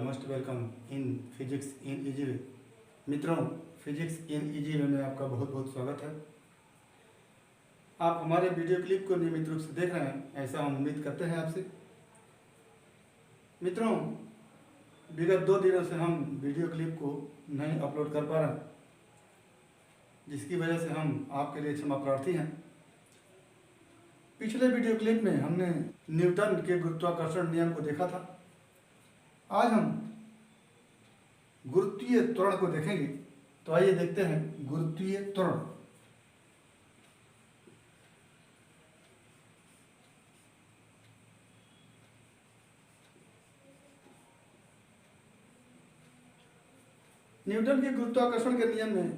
Most welcome in physics in easy way. मित्रों, physics in easy way में आपका बहुत बहुत स्वागत है। आप हमारे वीडियो क्लिप को नियमित रूप से देख रहे हैं, ऐसा हम उम्मीद करते हैं आपसे। मित्रों, विगत 2 दिनों से हम वीडियो क्लिप को नहीं अपलोड कर पा रहे हैं, जिसकी वजह से हम आपके लिए क्षमा प्रार्थी हैं। पिछले वीडियो क्लिप में हमने न्यूटन के गुरुत्वाकर्षण नियम को देखा था। आज हम गुरुत्वीय त्वरण को देखेंगे। तो आइए देखते हैं गुरुत्वीय त्वरण। न्यूटन के गुरुत्वाकर्षण के नियम में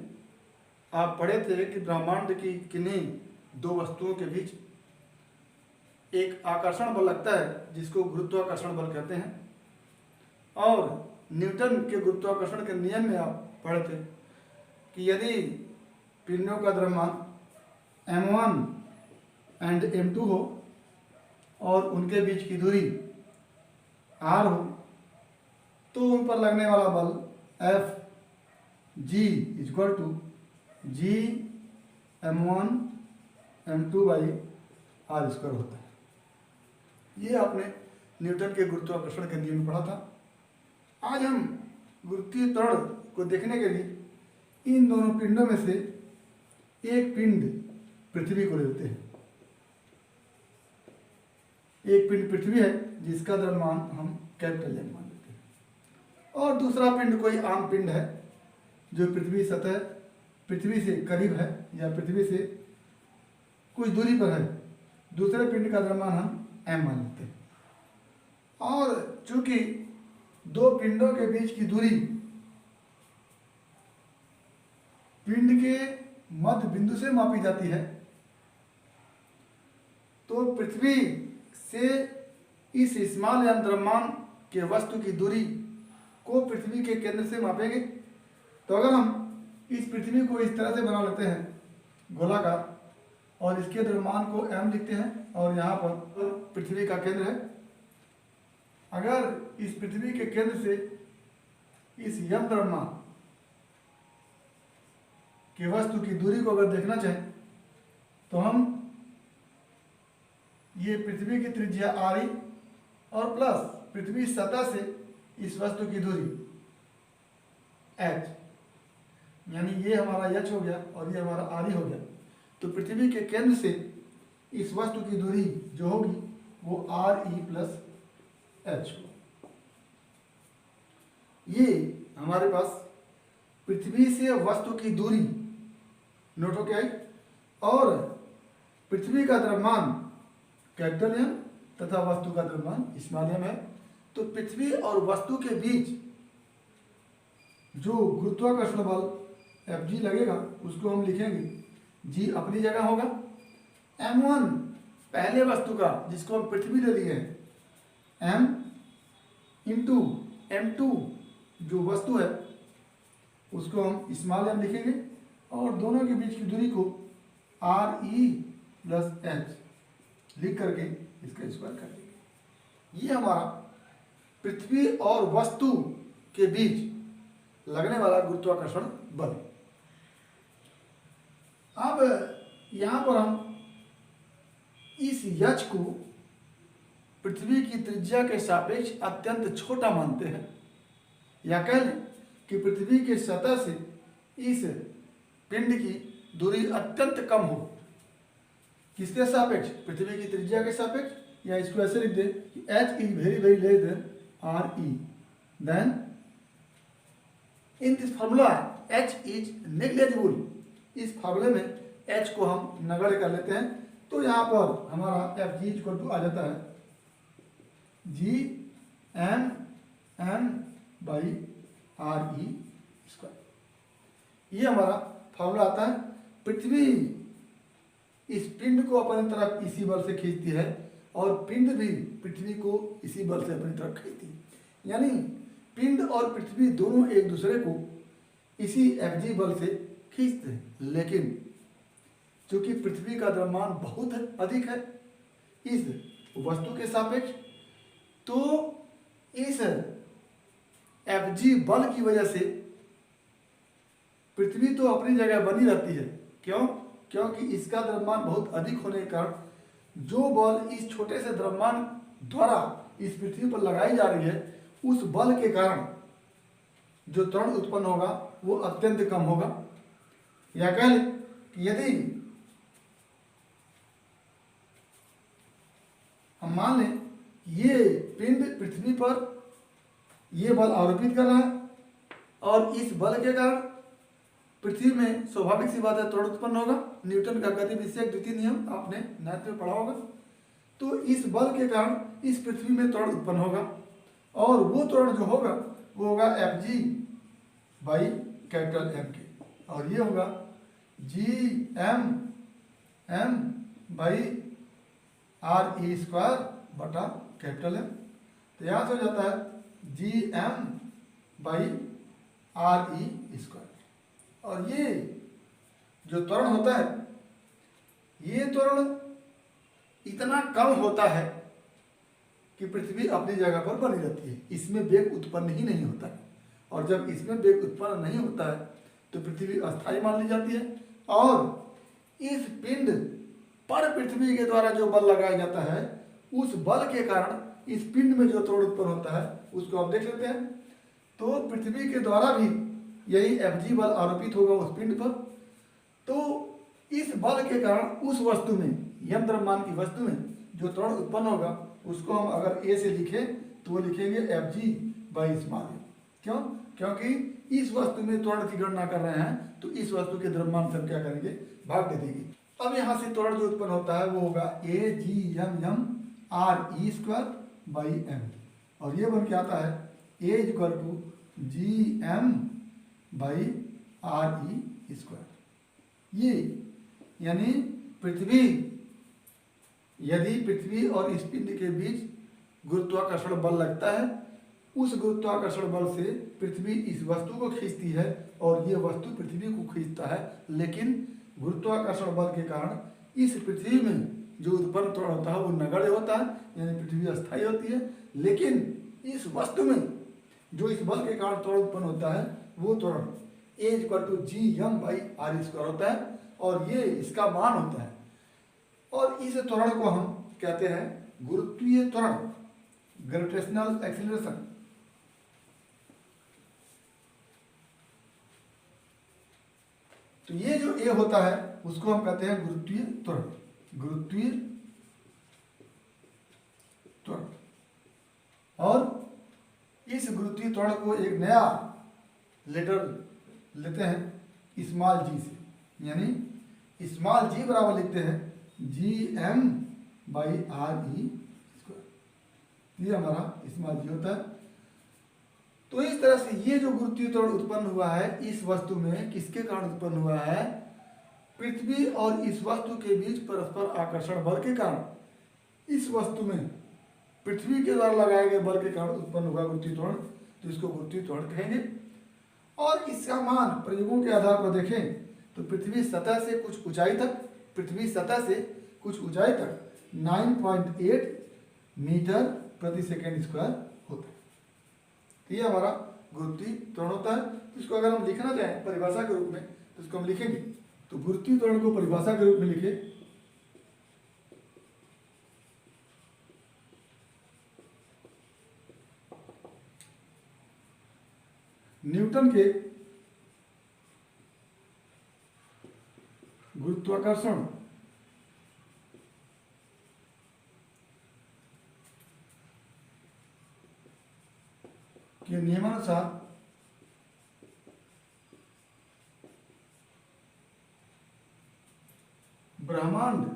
आप पढ़े थे कि ब्रह्मांड की किन्हीं दो वस्तुओं के बीच एक आकर्षण बल लगता है, जिसको गुरुत्वाकर्षण बल कहते हैं। और न्यूटन के गुरुत्वाकर्षण के नियम में आप पढ़े थे कि यदि पिंडों का द्रव्यमान m1 एंड m2 हो और उनके बीच की दूरी r हो, तो उन पर लगने वाला बल F G equal to G m1 m2 by r square होता है। ये आपने न्यूटन के गुरुत्वाकर्षण के नियम में पढ़ा था। आज हम गुरुत्वीय त्वरण को देखने के लिए इन दोनों पिंडों में से एक पिंड पृथ्वी को लेते हैं। एक पिंड पृथ्वी है, जिसका द्रव्यमान हम कैपिटल M मान लेते हैं, और दूसरा पिंड कोई आम पिंड है जो पृथ्वी सतह पृथ्वी से करीब है या पृथ्वी से कुछ दूरी पर है। दूसरे पिंड का द्रव्यमान हम M मान लेते हैं। और चूंकि दो पिंडों के बीच की दूरी पिंड के मध्य बिंदु से मापी जाती है, तो पृथ्वी से इस स्मॉल यानी द्रव्यमान के वस्तु की दूरी को पृथ्वी के केंद्र से मापेंगे। तो अगर हम इस पृथ्वी को इस तरह से बना लेते हैं गोलाकार, और इसके द्रव्यमान को m लिखते हैं, और यहाँ पर पृथ्वी का केंद्र है। अगर इस पृथ्वी के केंद्र से इस m द्रव्यमान की वस्तु की दूरी को अगर देखना चाहें, तो हम ये पृथ्वी की त्रिज्या r और प्लस पृथ्वी सतह से इस वस्तु की दूरी h, यानी ये हमारा h हो गया और ये हमारा r हो गया। तो पृथ्वी के केंद्र से इस वस्तु की दूरी जो होगी वो re प्लस h हो। ये हमारे पास पृथ्वी से वस्तु की दूरी नोट हो के आई, और पृथ्वी का द्रव्यमान कैपिटल M तथा वस्तु का द्रव्यमान स्मॉल m है। तो पृथ्वी और वस्तु के बीच जो गुरुत्वाकर्षण बल Fg लगेगा, उसको हम लिखेंगे G अपनी जगह होगा। m1 पहले वस्तु का, जिसको हम पृथ्वी ले लिए हैं, m इंटू m2 जो वस्तु है उसको हम स्मॉल m लिखेंगे, और दोनों के बीच की दूरी को re प्लस h लिख करके इसका स्क्वायर कर देंगे। ये हमारा पृथ्वी और वस्तु के बीच लगने वाला गुरुत्वाकर्षण बल। अब यहाँ पर हम इस h को पृथ्वी की त्रिज्या के सापेक्ष अत्यंत छोटा मानते हैं, या कह लें कि पृथ्वी के सतह से इस पिंड की दूरी अत्यंत कम हो। किसके सापेक्ष? पृथ्वी की त्रिज्या के सापेक्ष, या इसको ऐसे लिख दें कि h is very very less than re, then in this formula h is negligible. इस फार्मूले में h को हम नगण्य कर लेते हैं। तो यहाँ पर हमारा Fg इक्वल टू आ जाता है G m by re square. ये हमारा फार्मूला आता है। पृथ्वी इस पिंड को अपनी तरफ इसी बल से खींचती है, और पिंड भी पृथ्वी को इसी बल से अपनी तरफ खींचती है। यानी पिंड और पृथ्वी दोनों एक दूसरे को इसी Fg बल से खींचते हैं, लेकिन चूंकि पृथ्वी का द्रव्यमान बहुत अधिक है इस वस्तु के सापेक्ष, तो इस Fg बल की वजह से पृथ्वी तो अपनी जगह बनी रहती है। क्यों? क्योंकि इसका द्रव्यमान बहुत अधिक होने के कारण जो बल इस छोटे से द्रव्यमान द्वारा इस पृथ्वी पर लगाई जा रही है, उस बल के कारण जो त्वरण उत्पन्न होगा वो अत्यंत कम होगा। या कह लें कि यदि हम मान लें ये पिंड पृथ्वी पर ये बल आरोपित कर रहा है और इस बल के कारण पृथ्वी में स्वाभाविक सी बात है त्वरण उत्पन्न होगा। न्यूटन का गति विषयक द्वितीय नियम आपने मैथ में पढ़ा होगा। तो इस बल के कारण इस पृथ्वी में त्वरण उत्पन्न होगा और वो त्वरण जो होगा वो होगा Fg बाई कैपिटल M के, और ये होगा Gm बाई RE स्क्वायर बटा कैपिटल M। तो यहाँ से हो जाता है Gm बाई RE स्क्वायर। और ये जो त्वरण होता है, ये त्वरण इतना कम होता है कि पृथ्वी अपनी जगह पर बनी रहती है, इसमें वेग उत्पन्न ही नहीं होता है। और जब इसमें वेग उत्पन्न नहीं होता है तो पृथ्वी अस्थायी मान ली जाती है। और इस पिंड पर पृथ्वी के द्वारा जो बल लगाया जाता है, उस बल के कारण इस पिंड में जो त्वरण उत्पन्न होता है उसको आप देख लेते हैं। तो पृथ्वी के द्वारा भी यही Fg बल आरोपित होगा उस पिंड पर। तो इस बल के कारण उस वस्तु में, यम द्रव्यमान की वस्तु में जो त्वरण उत्पन्न होगा उसको हम अगर A से लिखें तो वो लिखेंगे Fg बाई स्मॉल m। क्यों? क्योंकि इस वस्तु में त्वरण की गणना कर रहे हैं तो इस वस्तु के द्रव्यमान से हम क्या करेंगे, भाग दे देंगे। अब यहाँ से त्वरण जो उत्पन्न होता है वो होगा Agm RE square by m, और ये बन के आता है A equal to Gm by RE square. ये यानी पृथ्वी, यदि पृथ्वी और इस पिंड के बीच गुरुत्वाकर्षण बल लगता है, उस गुरुत्वाकर्षण बल से पृथ्वी इस वस्तु को खींचती है और ये वस्तु पृथ्वी को खींचता है। लेकिन गुरुत्वाकर्षण बल के कारण इस पृथ्वी में जो उत्पन्न त्वरण होता है वो नगण्य होता है, यानी पृथ्वी अस्थायी होती है। लेकिन इस वस्तु में जो इस बल के कारण त्वरण उत्पन्न होता है वो त्वरण A equal to Gm by RE square होता है, और ये इसका मान होता है। और इस त्वरण को हम कहते हैं गुरुत्वीय त्वरण, ग्रेविटेशनल एक्सीलरेशन। तो ये जो A होता है उसको हम कहते हैं गुरुत्वीय त्वरण, गुरुत्वीय त्वरण। और इस गुरुत्वीय त्वरण को एक नया लेटर लेते हैं स्मॉल g से, यानी स्मॉल g बराबर लिखते हैं Gm बाई RE स्क्वायर। ये हमारा स्मॉल g होता है। तो इस तरह से ये जो गुरुत्वीय त्वरण उत्पन्न हुआ है इस वस्तु में, किसके कारण उत्पन्न हुआ है? पृथ्वी और इस वस्तु के बीच परस्पर आकर्षण बल के कारण इस वस्तु में पृथ्वी के द्वारा लगाए गए बल के कारण उत्पन्न हुआ गुरुत्वीय त्वरण। तो इसको गुरुत्वीय त्वरण कहेंगे। और इसका मान प्रयोगों के आधार पर देखें तो पृथ्वी सतह से कुछ ऊंचाई तक, पृथ्वी सतह से कुछ ऊंचाई तक 9.8 मीटर प्रति सेकेंड स्क्वायर होता है। तो ये हमारा गुरुत्वीय त्वरण होता है। तो इसको अगर हम लिखना चाहें परिभाषा के रूप में तो इसको हम लिखेंगे, तो गुरुत्वीय त्वरण को परिभाषा के रूप में लिखे न्यूटन के गुरुत्वाकर्षण के नियमानुसार ब्रह्मांड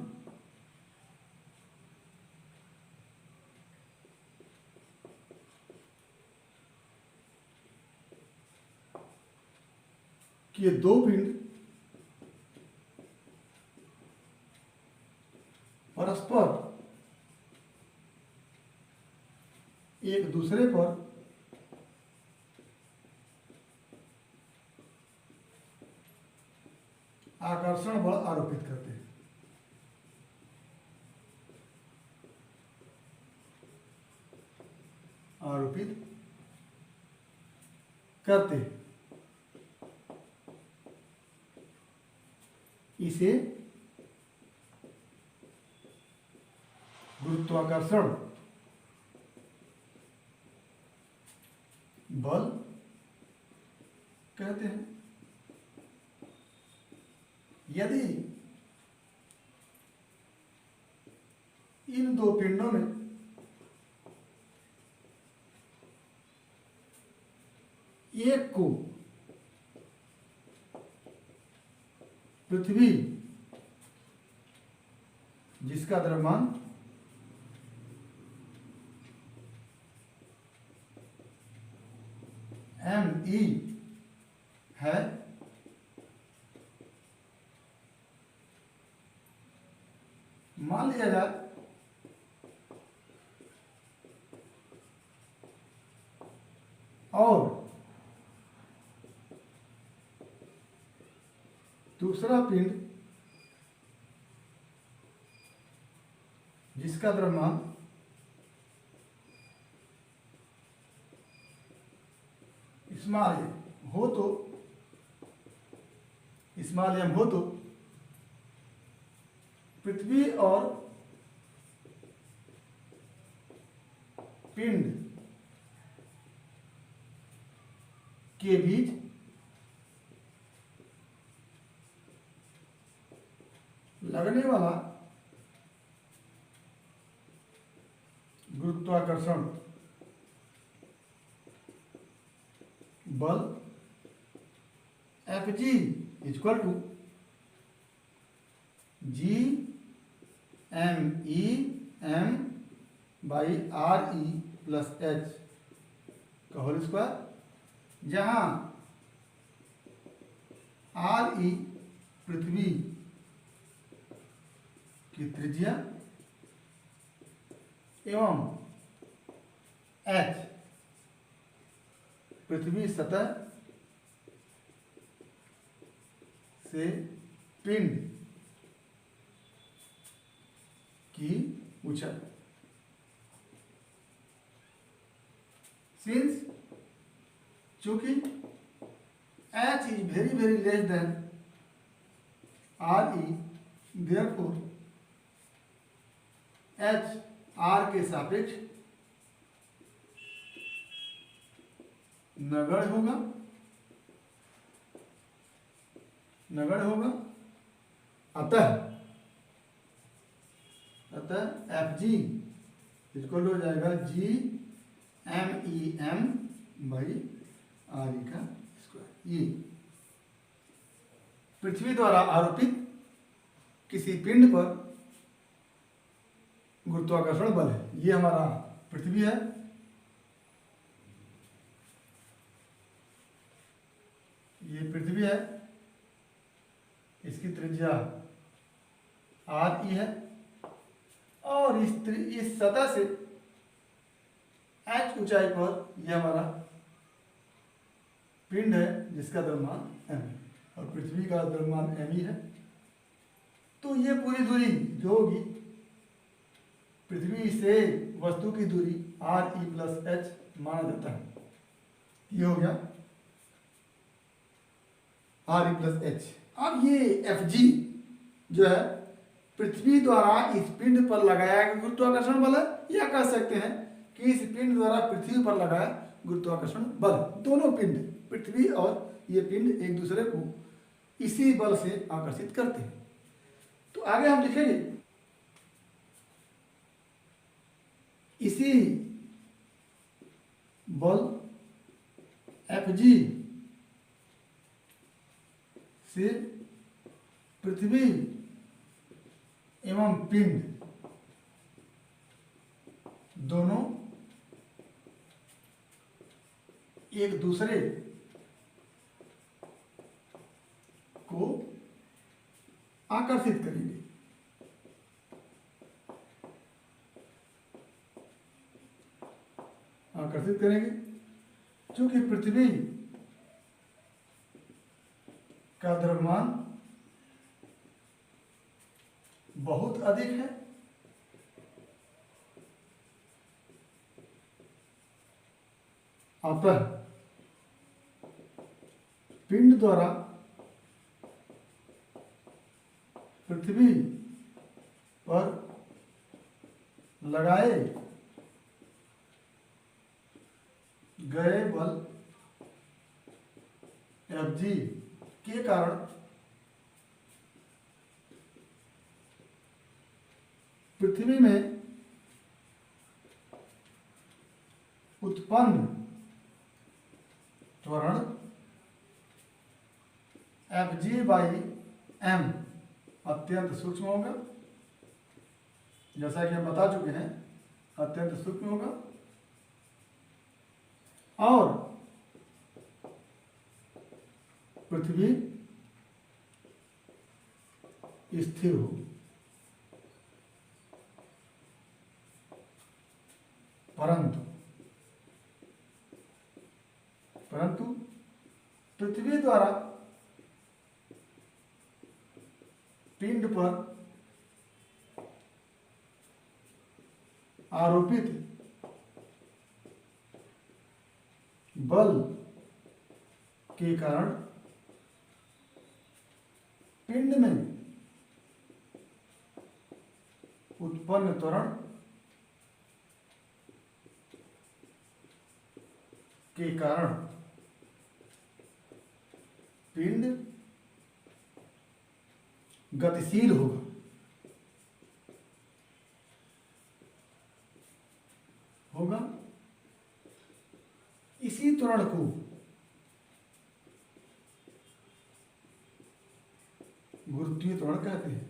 के दो पिंड परस्पर एक दूसरे पर आकर्षण बल आरोपित करते हैं। आरोपित करते हैं। इसे गुरुत्वाकर्षण बल कहते हैं। यदि इन दो पिंडों में एक को पृथ्वी, जिसका द्रव्यमान m e है, मान लिया जाए और दूसरा पिंड, जिसका द्रव्यमान स्मॉल हो तो स्मॉल एम हो तो पृथ्वी और पिंड के बीच लगने वाला गुरुत्वाकर्षण बल Fg equal to G M E M by R E plus H का होल स्क्वायर, जहाँ आर ई पृथ्वी की त्रिज्या एवं एच पृथ्वी सतह से पिंड की ऊंचाई। सिंस चूंकि h is very very less than re, therefore h r के सापेक्ष नगण्य होगा। अतः एफ जी इक्वल हो जाएगा G M E M by R E का स्क्वायर। ये पृथ्वी द्वारा आरोपित किसी पिंड पर गुरुत्वाकर्षण बल है। ये हमारा पृथ्वी है, ये पृथ्वी है, इसकी त्रिज्या आर ई है और इस सतह से h ऊंचाई पर यह हमारा पिंड है जिसका द्रव्यमान m है और पृथ्वी का द्रव्यमान m ही है। तो ये पूरी दूरी जो होगी पृथ्वी से वस्तु की दूरी r e प्लस h माना जाता है। ये हो गया r e प्लस h। अब ये एफ जी जो है पृथ्वी द्वारा इस पिंड पर लगाया गया गुरुत्वाकर्षण बल है, या कह सकते हैं कि इस पिंड द्वारा पृथ्वी पर लगाया गुरुत्वाकर्षण बल। दोनों पिंड, पृथ्वी और ये पिंड, एक दूसरे को इसी बल से आकर्षित करते हैं। तो आगे हम लिखेंगे इसी बल एफ जी से पृथ्वी एवं पिंड दोनों एक दूसरे को आकर्षित करेंगे। क्योंकि पृथ्वी का द्रव्यमान बहुत अधिक है, अतः पिंड द्वारा पृथ्वी पर लगाए गए बल Fg के कारण पृथ्वी में उत्पन्न त्वरण Fg/m अत्यंत सूक्ष्म होगा। जैसा कि हम बता चुके हैं, अत्यंत सूक्ष्म होगा और पृथ्वी स्थिर हो। परंतु पृथ्वी द्वारा पिंड पर आरोपित बल के कारण पिंड में उत्पन्न त्वरण के कारण पिंड गतिशील होगा। इसी त्वरण को गुरुत्वीय त्वरण कहते हैं।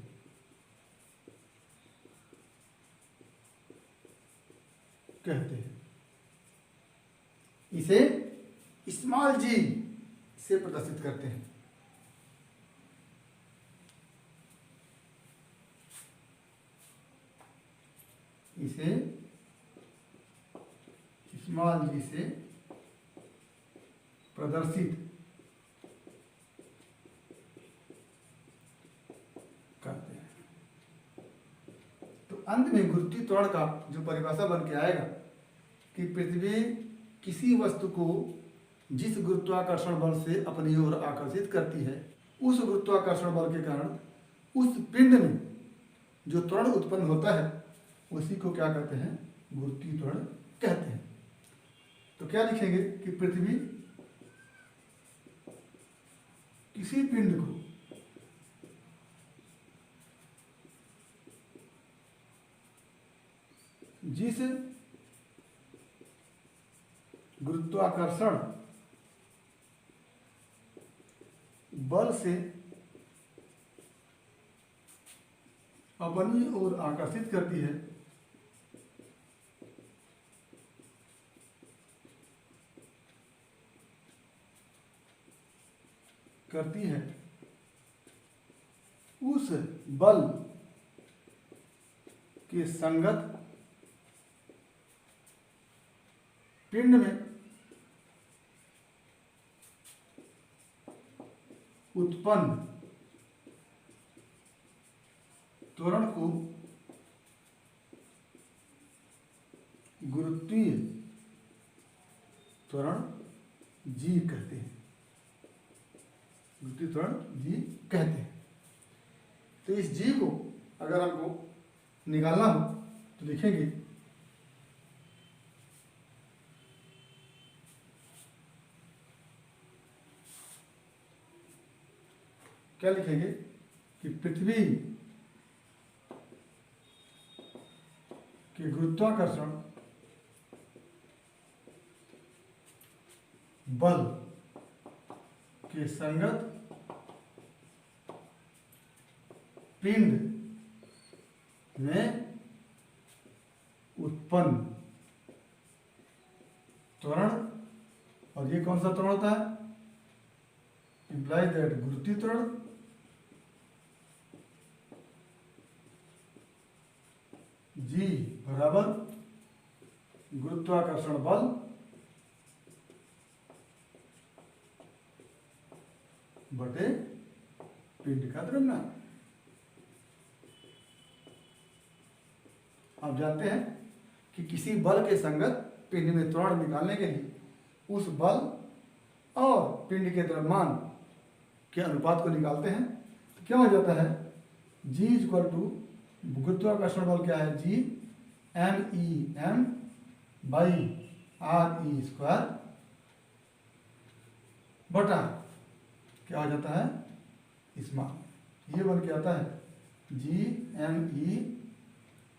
इसे स्मॉल जी से प्रदर्शित करते हैं। इसे स्मॉल जी से प्रदर्शित करते हैं। तो अंत में गुरुत्वीय त्वरण का जो परिभाषा बन के आएगा कि पृथ्वी किसी वस्तु को जिस गुरुत्वाकर्षण बल से अपनी ओर आकर्षित करती है, उस गुरुत्वाकर्षण बल के कारण उस पिंड में जो त्वरण उत्पन्न होता है उसी को क्या कहते हैं? गुरुत्वीय त्वरण कहते हैं। तो क्या लिखेंगे कि पृथ्वी किसी पिंड को जिस गुरुत्वाकर्षण बल से अपनी ओर आकर्षित करती है, उस बल के संगत पिंड में उत्पन्न त्वरण को गुरुत्वीय त्वरण जी कहते हैं। गुरुत्वीय त्वरण जी कहते हैं। तो इस जी को अगर हमको निकालना हो तो लिखेंगे क्या लिखेंगे कि पृथ्वी के गुरुत्वाकर्षण बल के संगत पिंड में उत्पन्न त्वरण, और ये कौन सा त्वरण होता है? इंप्लाइज दैट गुरुत्वीय त्वरण जी बराबर गुरुत्वाकर्षण बल बटे पिंड का द्रव्यमान। आप जानते हैं कि किसी बल के संगत पिंड में त्वरण निकालने के लिए उस बल और पिंड के द्रव्यमान के अनुपात को निकालते हैं तो क्या हो जाता है, G इक्वल टू गुरुत्वाकर्षण बल क्या है, G M by RE square बटा क्या हो जाता है, इस मान, ये बन के आता है G ME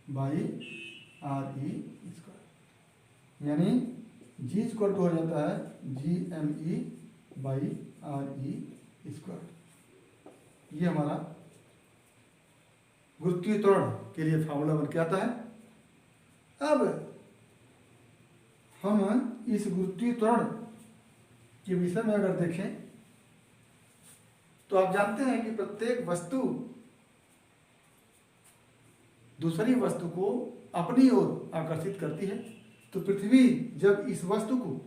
by RE square, यानी G इक्वल टू हो जाता है G ME by RE square. ये हमारा गुरुत्वीय त्वरण के लिए फार्मूला बन के आता है। अब हम इस गुरुत्वीय त्वरण के विषय में अगर देखें तो आप जानते हैं कि प्रत्येक वस्तु दूसरी वस्तु को अपनी ओर आकर्षित करती है। तो पृथ्वी जब इस वस्तु को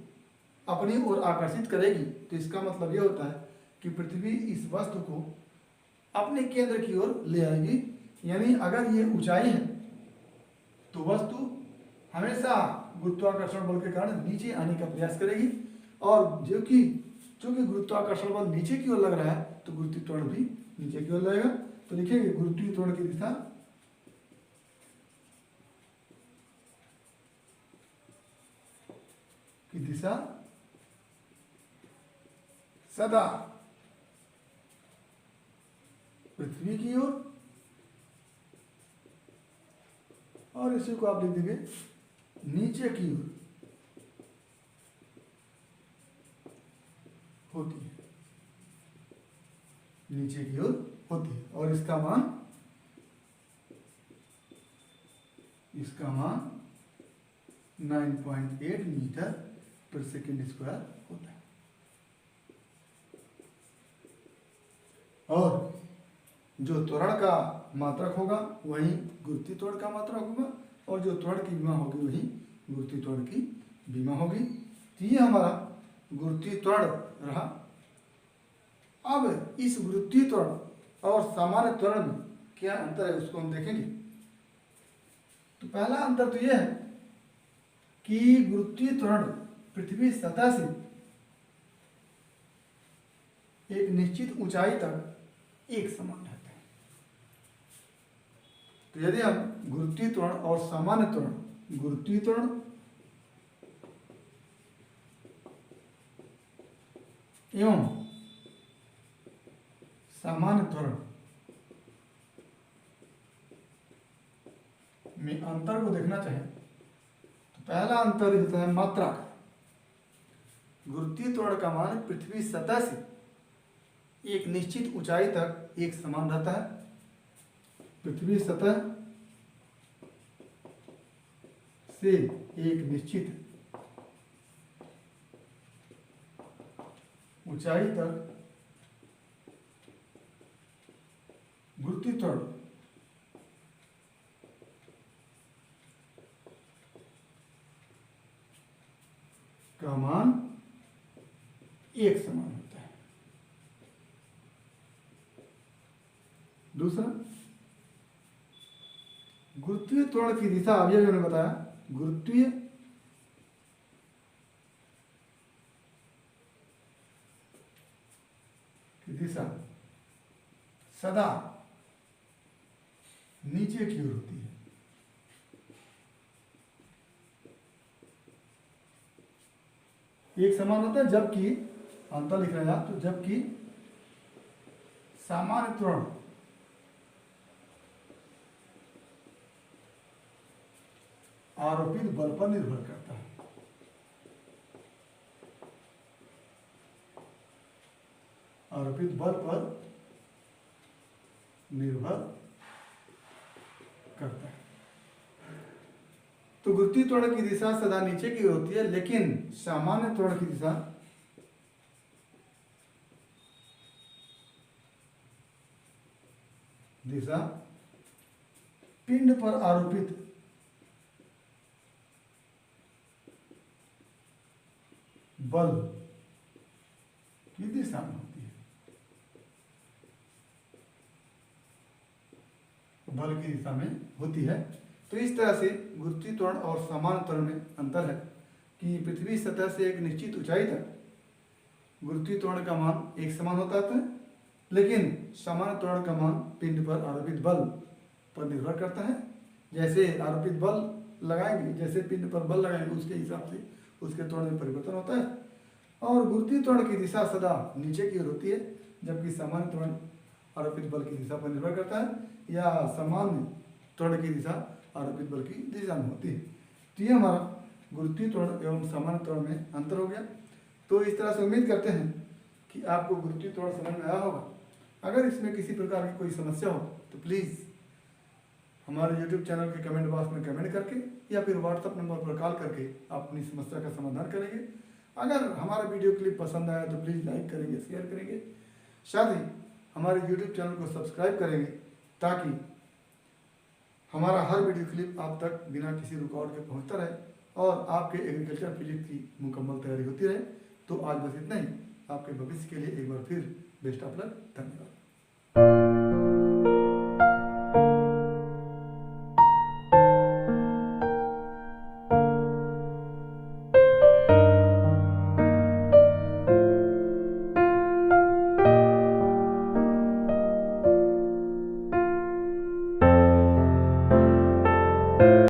अपनी ओर आकर्षित करेगी तो इसका मतलब यह होता है कि पृथ्वी इस वस्तु को अपने केंद्र की ओर ले आएगी। यानी अगर ये ऊंचाई है तो वस्तु हमेशा गुरुत्वाकर्षण बल के कारण नीचे आने का प्रयास करेगी, और चूंकि गुरुत्वाकर्षण बल नीचे की ओर लग रहा है तो गुरुत्वीय त्वरण भी नीचे की ओर लगेगा। तो लिखेंगे गुरुत्वीय त्वरण की दिशा सदा पृथ्वी की ओर, और इसी को आप लिख देंगे नीचे की ओर होती है, नीचे की ओर होती है। और इसका मान 9.8 मीटर पर सेकेंड स्क्वायर होता है। और जो त्वरण का मात्रक होगा वही गुरुत्वीय त्वरण का मात्रक होगा, और जो त्वरण की विमा होगी वही गुरुत्वीय त्वरण की विमा होगी। तो ये हमारा गुरुत्वीय त्वरण रहा। अब इस गुरुत्वीय त्वरण और सामान्य त्वरण में क्या अंतर है उसको हम देखेंगे। तो पहला अंतर तो यह है कि गुरुत्वीय त्वरण पृथ्वी सतह से एक निश्चित ऊंचाई तक एक समान रहता है। तो यदि हम गुरुत्वीय त्वरण और सामान्य त्वरण, गुरुत्वीय त्वरण एवं सामान्य त्वरण में अंतर को देखना चाहें तो पहला अंतर होता है मात्रा का। गुरुत्वीय त्वरण का मान पृथ्वी सतह से एक निश्चित ऊंचाई तक एक समान रहता है। पृथ्वी सतह से एक निश्चित ऊंचाई तक गुरुत्वीय त्वरण का मान एक समान होता है। दूसरा, गुरुत्वीय त्वरण की दिशा, अभी मैंने बताया, गुरुत्वीय की दिशा सदा नीचे की ओर होती है। एक समान होता है, जबकि अंतर लिख रहे हैं आप, तो जबकि सामान्य त्वरण आरोपित बल पर निर्भर करता है। आरोपित बल पर निर्भर करता है। तो गुरुत्वीय त्वरण की दिशा सदा नीचे की ओर होती है, लेकिन सामान्य त्वरण की दिशा पिंड पर आरोपित बल की दिशा में होती है। बल की दिशा में होती है। तो इस तरह से गुरुत्वीय त्वरण और सामान्य त्वरण में अंतर है कि पृथ्वी सतह से एक निश्चित ऊंचाई तक गुरुत्वीय त्वरण का मान एक समान होता है, लेकिन सामान्य त्वरण का मान पिंड पर आरोपित बल पर निर्भर करता है। जैसे आरोपित बल लगाएंगे, जैसे पिंड पर बल लगाएंगे उसके हिसाब से उसके त्वरण में परिवर्तन होता है। और गुरुत्वीय त्वरण की दिशा सदा नीचे की ओर होती है, जबकि सामान्य त्वरण आरोपित बल की दिशा पर निर्भर करता है या सामान्य त्वरण की दिशा आरोपित बल की दिशा में होती है। तो ये हमारा गुरुत्वीय त्वरण एवं सामान्य त्वरण में अंतर हो गया। तो इस तरह से उम्मीद करते हैं कि आपको गुरुत्वीय त्वरण समझ में आया होगा। अगर इसमें किसी प्रकार की कोई समस्या हो तो प्लीज़ हमारे YouTube चैनल के कमेंट बॉक्स में कमेंट करके या फिर व्हाट्सअप नंबर पर कॉल करके आप अपनी समस्या का समाधान करेंगे। अगर हमारा वीडियो क्लिप पसंद आया तो प्लीज़ लाइक करेंगे, शेयर करेंगे, साथ ही हमारे YouTube चैनल को सब्सक्राइब करेंगे ताकि हमारा हर वीडियो क्लिप आप तक बिना किसी रुकावट के पहुंचता रहे और आपके एग्रीकल्चर फिजिक्स की मुकम्मल तैयारी होती रहे। तो आज बस इतना ही। आपके भविष्य के लिए एक बार फिर बेस्ट ऑफ लक। धन्यवाद।